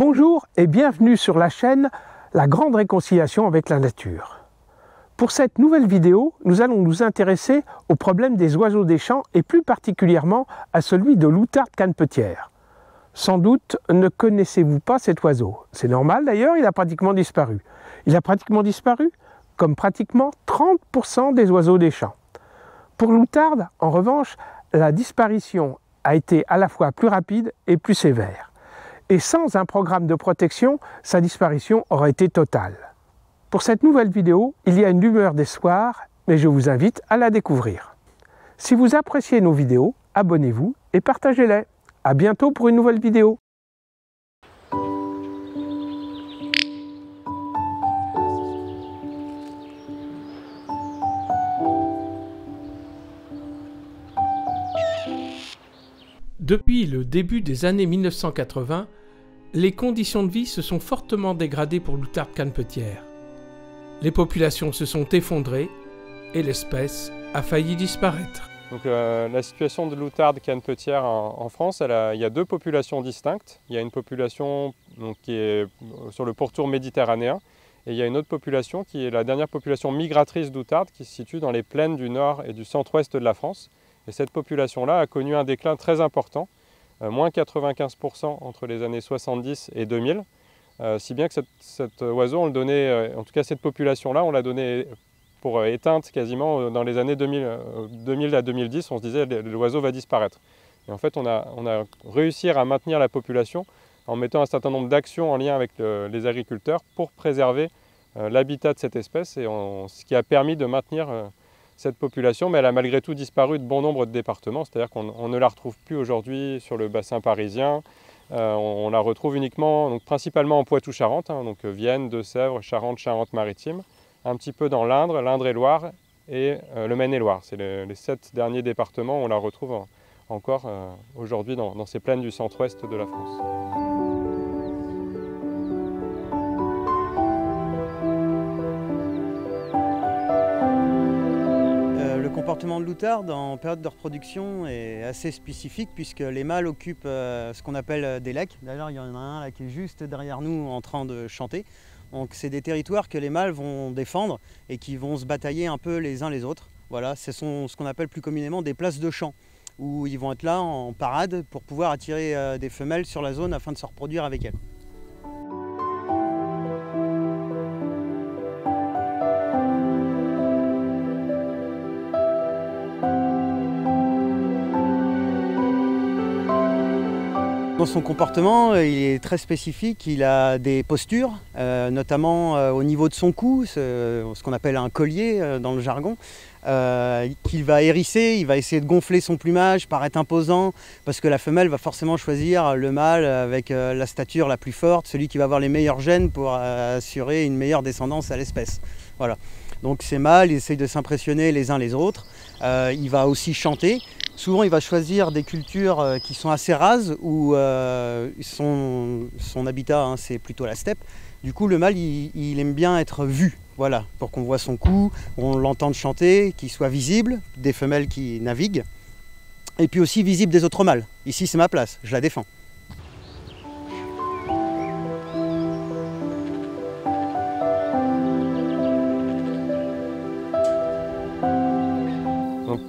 Bonjour et bienvenue sur la chaîne La Grande Réconciliation avec la Nature. Pour cette nouvelle vidéo, nous allons nous intéresser au problème des oiseaux des champs et plus particulièrement à celui de l'outarde canepetière. Sans doute ne connaissez-vous pas cet oiseau. C'est normal d'ailleurs, il a pratiquement disparu. Il a pratiquement disparu comme pratiquement 30% des oiseaux des champs. Pour l'outarde, en revanche, la disparition a été à la fois plus rapide et plus sévère. Et sans un programme de protection, sa disparition aurait été totale. Pour cette nouvelle vidéo, il y a une lueur d'espoir, mais je vous invite à la découvrir. Si vous appréciez nos vidéos, abonnez-vous et partagez-les. À bientôt pour une nouvelle vidéo. Depuis le début des années 1980, les conditions de vie se sont fortement dégradées pour l'outarde canepetière. Les populations se sont effondrées et l'espèce a failli disparaître. Donc, la situation de l'outarde canepetière en France, il y a deux populations distinctes. Il y a une population qui est sur le pourtour méditerranéen et il y a une autre population qui est la dernière population migratrice d'outarde qui se situe dans les plaines du nord et du centre-ouest de la France. Et cette population-là a connu un déclin très important, moins 95% entre les années 70 et 2000, si bien que cet oiseau, on le donnait, en tout cas cette population-là, on l'a donné pour éteinte quasiment dans les années 2000 à 2010, on se disait l'oiseau va disparaître. Et en fait, on a réussi à maintenir la population en mettant un certain nombre d'actions en lien avec les agriculteurs pour préserver l'habitat de cette espèce, et ce qui a permis de maintenir cette population, mais elle a malgré tout disparu de bon nombre de départements, c'est-à-dire qu'on ne la retrouve plus aujourd'hui sur le bassin parisien. On la retrouve uniquement, donc principalement en Poitou-Charentes, donc Vienne, Deux-Sèvres, Charente, Charente-Maritime, un petit peu dans l'Indre, l'Indre-et-Loire et le Maine-et-Loire. C'est les 7 derniers départements où on la retrouve encore aujourd'hui dans ces plaines du centre-ouest de la France. Le comportement de l'outarde en période de reproduction est assez spécifique puisque les mâles occupent ce qu'on appelle des lecs. D'ailleurs, il y en a un là qui est juste derrière nous en train de chanter. Donc c'est des territoires que les mâles vont défendre et qui vont se batailler un peu les uns les autres. Voilà, ce sont ce qu'on appelle plus communément des places de champ, où ils vont être là en parade pour pouvoir attirer des femelles sur la zone afin de se reproduire avec elles. Dans son comportement, il est très spécifique, il a des postures, notamment au niveau de son cou, ce qu'on appelle un collier dans le jargon, qu'il va hérisser, il va essayer de gonfler son plumage, paraître imposant, parce que la femelle va forcément choisir le mâle avec la stature la plus forte, celui qui va avoir les meilleurs gènes pour assurer une meilleure descendance à l'espèce. Voilà. Donc ces mâles, ils essayent de s'impressionner les uns les autres, il va aussi chanter. Souvent, il va choisir des cultures qui sont assez rases, où son habitat, c'est plutôt la steppe. Du coup, le mâle, il aime bien être vu, voilà, pour qu'on voit son cou, on l'entende chanter, qu'il soit visible, des femelles qui naviguent, et puis aussi visible des autres mâles. Ici, c'est ma place, je la défends.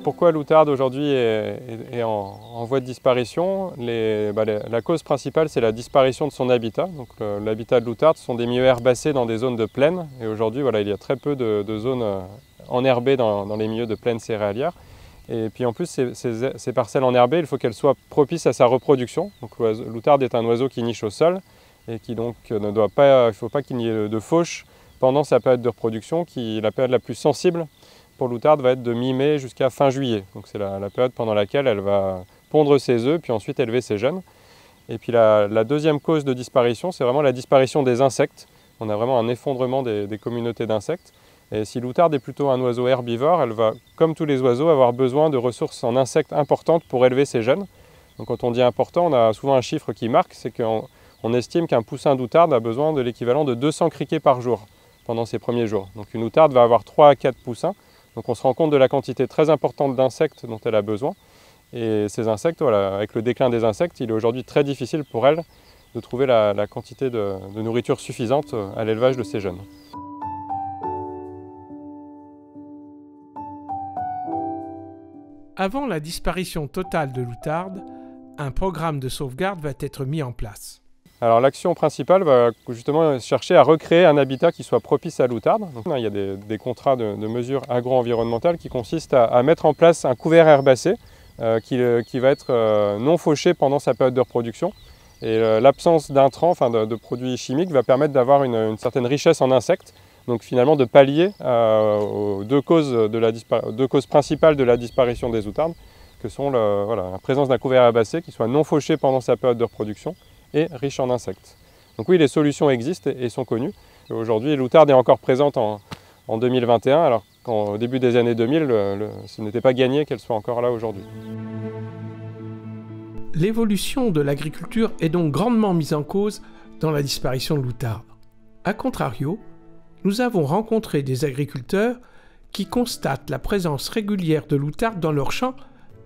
Pourquoi l'outarde aujourd'hui est en voie de disparition? La cause principale, c'est la disparition de son habitat. L'habitat de l'outarde, ce sont des milieux herbacés dans des zones de plaine. Et aujourd'hui, il y a très peu de zones enherbées dans les milieux de plaine céréalière. Et puis en plus, ces parcelles enherbées, il faut qu'elles soient propices à sa reproduction. L'outarde est un oiseau qui niche au sol et qui donc il ne faut pas qu'il y ait de fauche pendant sa période de reproduction, la période la plus sensible pour l'outarde va être de mi-mai jusqu'à fin juillet. Donc c'est la période pendant laquelle elle va pondre ses œufs, puis ensuite élever ses jeunes. Et puis la deuxième cause de disparition, c'est vraiment la disparition des insectes. On a vraiment un effondrement des communautés d'insectes. Et si l'outarde est plutôt un oiseau herbivore, elle va, comme tous les oiseaux, avoir besoin de ressources en insectes importantes pour élever ses jeunes. Donc quand on dit important, on a souvent un chiffre qui marque, c'est qu'on estime qu'un poussin d'outarde a besoin de l'équivalent de 200 criquets par jour pendant ses premiers jours. Donc une outarde va avoir 3 à 4 poussins. Donc on se rend compte de la quantité très importante d'insectes dont elle a besoin. Et ces insectes, voilà, avec le déclin des insectes, il est aujourd'hui très difficile pour elle de trouver la quantité de nourriture suffisante à l'élevage de ces jeunes. Avant la disparition totale de l'outarde, un programme de sauvegarde va être mis en place. Alors l'action principale va justement chercher à recréer un habitat qui soit propice à l'outarde. Donc, il y a des contrats de mesures agro-environnementales qui consistent à mettre en place un couvert herbacé qui va être non fauché pendant sa période de reproduction. Et l'absence d'intrants, de produits chimiques, va permettre d'avoir une certaine richesse en insectes. Donc finalement de pallier aux deux causes principales de la disparition des outardes, que sont la présence d'un couvert herbacé qui soit non fauché pendant sa période de reproduction et riche en insectes. Donc oui, les solutions existent et sont connues. Aujourd'hui, l'outarde est encore présente en 2021, alors qu'au début des années 2000, ce n'était pas gagné qu'elle soit encore là aujourd'hui. L'évolution de l'agriculture est donc grandement mise en cause dans la disparition de l'outarde. A contrario, nous avons rencontré des agriculteurs qui constatent la présence régulière de l'outarde dans leurs champs,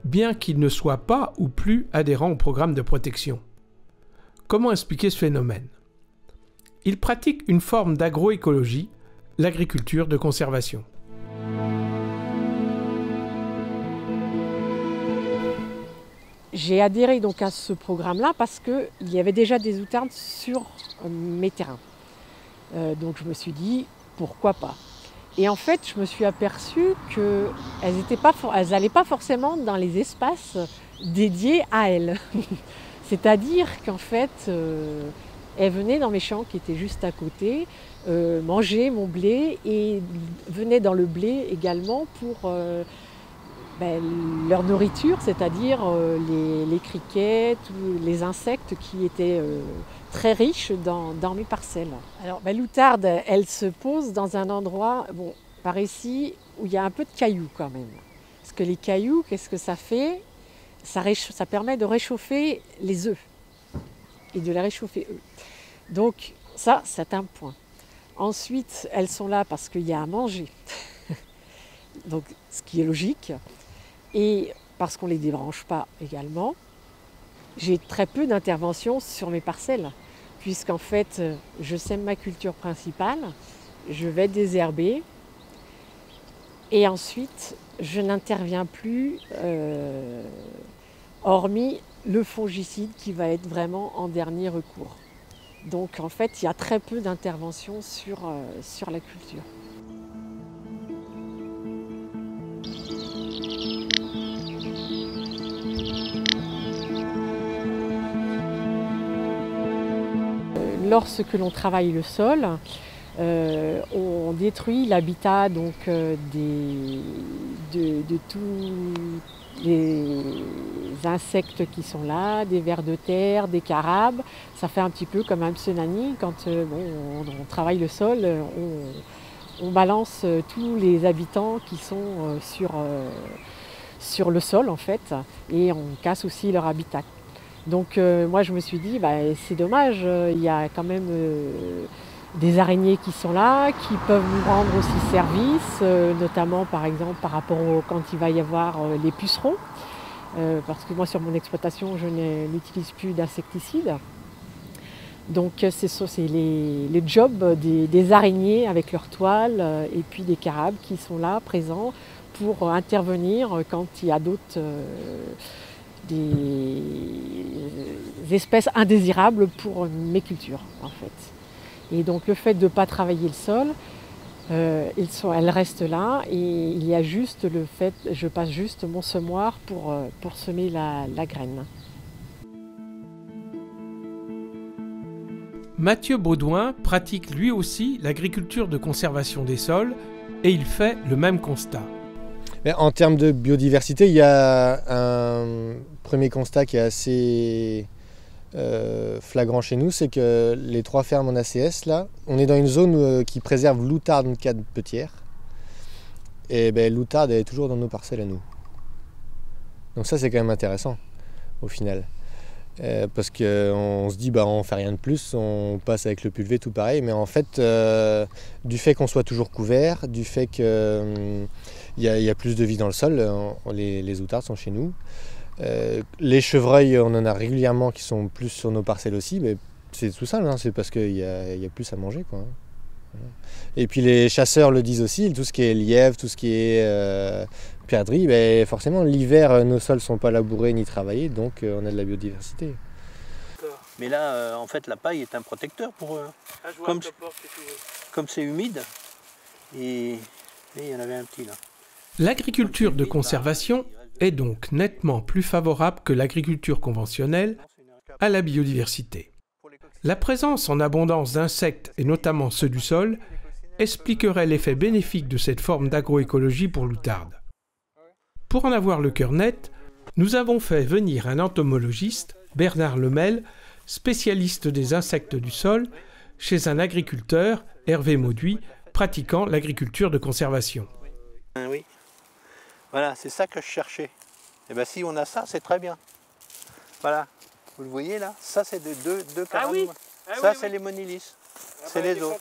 bien qu'ils ne soient pas ou plus adhérents au programme de protection. Comment expliquer ce phénomène? Ils pratiquent une forme d'agroécologie, l'agriculture de conservation. J'ai adhéré donc à ce programme-là parce qu'il y avait déjà des outardes sur mes terrains. Donc je me suis dit, pourquoi pas? Et en fait, je me suis aperçue qu'elles n'allaient pas forcément dans les espaces dédiés à elles. C'est-à-dire qu'en fait, elles venaient dans mes champs qui étaient juste à côté, manger mon blé et venaient dans le blé également pour leur nourriture, c'est-à-dire les criquets, tous les insectes qui étaient très riches dans mes parcelles. Alors l'outarde, elle se pose dans un endroit, par ici, où il y a un peu de cailloux quand même. Parce que les cailloux, qu'est-ce que ça fait? Ça permet de réchauffer les œufs et de les réchauffer eux. Donc ça, c'est un point. Ensuite, elles sont là parce qu'il y a à manger, donc ce qui est logique, et parce qu'on ne les débranche pas également. J'ai très peu d'intervention sur mes parcelles, puisqu'en fait, je sème ma culture principale, je vais désherber, et ensuite, je n'interviens plus, hormis le fongicide qui va être vraiment en dernier recours. Donc en fait, il y a très peu d'intervention sur la culture. Lorsque l'on travaille le sol, on détruit l'habitat donc de tous les insectes qui sont là, des vers de terre, des carabes. Ça fait un petit peu comme un pseudanie quand on travaille le sol, on balance tous les habitants qui sont sur le sol en fait, et on casse aussi leur habitat. Donc moi je me suis dit, c'est dommage, il y a quand même des araignées qui sont là, qui peuvent nous rendre aussi service, notamment par exemple par rapport quand il va y avoir les pucerons, parce que moi sur mon exploitation je n'utilise plus d'insecticides. Donc c'est les jobs des araignées avec leurs toiles et puis des carabes qui sont là présents pour intervenir quand il y a d'autres des espèces indésirables pour mes cultures en fait. Et donc le fait de ne pas travailler le sol, elles restent là et il y a juste le fait, je passe juste mon semoir pour semer la graine. Mathieu Baudouin pratique lui aussi l'agriculture de conservation des sols et il fait le même constat. En termes de biodiversité, il y a un premier constat qui est assez flagrant chez nous, c'est que les 3 fermes en ACS, là, on est dans une zone qui préserve l'outarde canepetière. Et l'outarde est toujours dans nos parcelles à nous. Donc ça, c'est quand même intéressant, au final. Parce qu'on se dit, on ne fait rien de plus, on passe avec le pulvé, tout pareil. Mais en fait, du fait qu'on soit toujours couvert, du fait qu'il y a plus de vie dans le sol, les outardes sont chez nous. Les chevreuils, on en a régulièrement qui sont plus sur nos parcelles aussi, mais C'est tout simple, hein, c'est parce qu'il y a plus à manger, quoi. Voilà. Et puis les chasseurs le disent aussi, tout ce qui est lièvre, tout ce qui est perdrix, ben, forcément l'hiver nos sols ne sont pas labourés ni travaillés, donc on a de la biodiversité. Mais là, en fait, la paille est un protecteur pour eux. Comme c'est humide, et il y en avait un petit là. L'agriculture de conservation est donc nettement plus favorable que l'agriculture conventionnelle à la biodiversité. La présence en abondance d'insectes, et notamment ceux du sol, expliquerait l'effet bénéfique de cette forme d'agroécologie pour l'outarde. Pour en avoir le cœur net, nous avons fait venir un entomologiste, Bernard Lemel, spécialiste des insectes du sol, chez un agriculteur, Hervé Mauduit, pratiquant l'agriculture de conservation. Oui, voilà, c'est ça que je cherchais. Et bien si on a ça, c'est très bien. Voilà, vous le voyez là, ça c'est deux carabes. Ah oui. Ça c'est les Monilis, c'est les autres.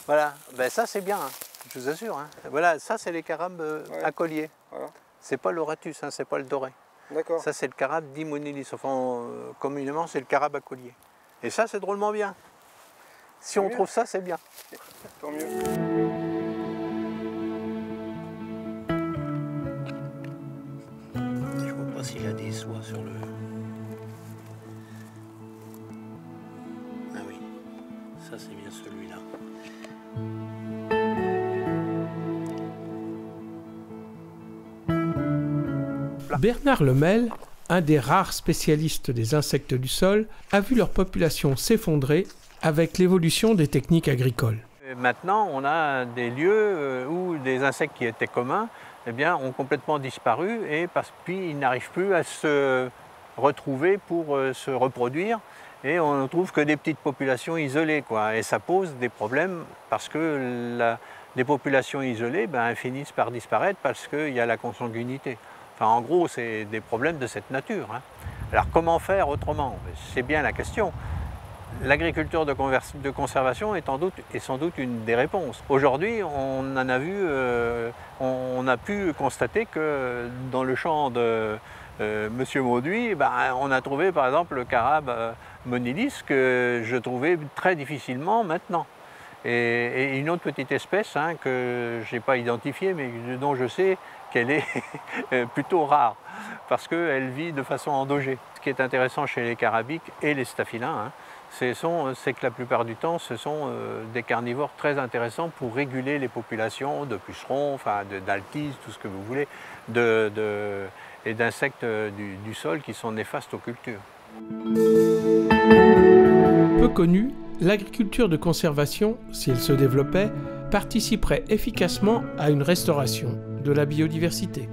Voilà, ben ça c'est bien, hein. Je vous assure. Hein. Voilà, ça c'est les carabes à collier. Voilà. C'est pas l'Auratus, hein, c'est pas le doré. Ça c'est le carabe dit Monilis, enfin communément c'est le carabe à collier. Et ça c'est drôlement bien. Si on trouve ça, c'est bien. Tant mieux. Je vois pas s'il y a des soies sur le... Ah oui, ça c'est bien celui-là. Bernard Lemel, un des rares spécialistes des insectes du sol, a vu leur population s'effondrer avec l'évolution des techniques agricoles. Maintenant, on a des lieux où des insectes qui étaient communs eh bien, ont complètement disparu et puis ils n'arrivent plus à se retrouver pour se reproduire et on ne trouve que des petites populations isolées, quoi. Et ça pose des problèmes parce que des populations isolées elles finissent par disparaître parce qu'il y a la consanguinité. Enfin, en gros, c'est des problèmes de cette nature. Hein. Alors comment faire autrement? C'est bien la question. L'agriculture de conservation est sans doute une des réponses. Aujourd'hui, on en a vu, on a pu constater que dans le champ de Monsieur Mauduit, on a trouvé par exemple le carabe Monilis que je trouvais très difficilement maintenant. Et une autre petite espèce que je n'ai pas identifiée, mais dont je sais qu'elle est plutôt rare, parce qu'elle vit de façon endogée. Ce qui est intéressant chez les carabiques et les staphylins, c'est que la plupart du temps, ce sont des carnivores très intéressants pour réguler les populations de pucerons, d'altises, tout ce que vous voulez, et d'insectes du sol qui sont néfastes aux cultures. Peu connue, l'agriculture de conservation, si elle se développait, participerait efficacement à une restauration de la biodiversité.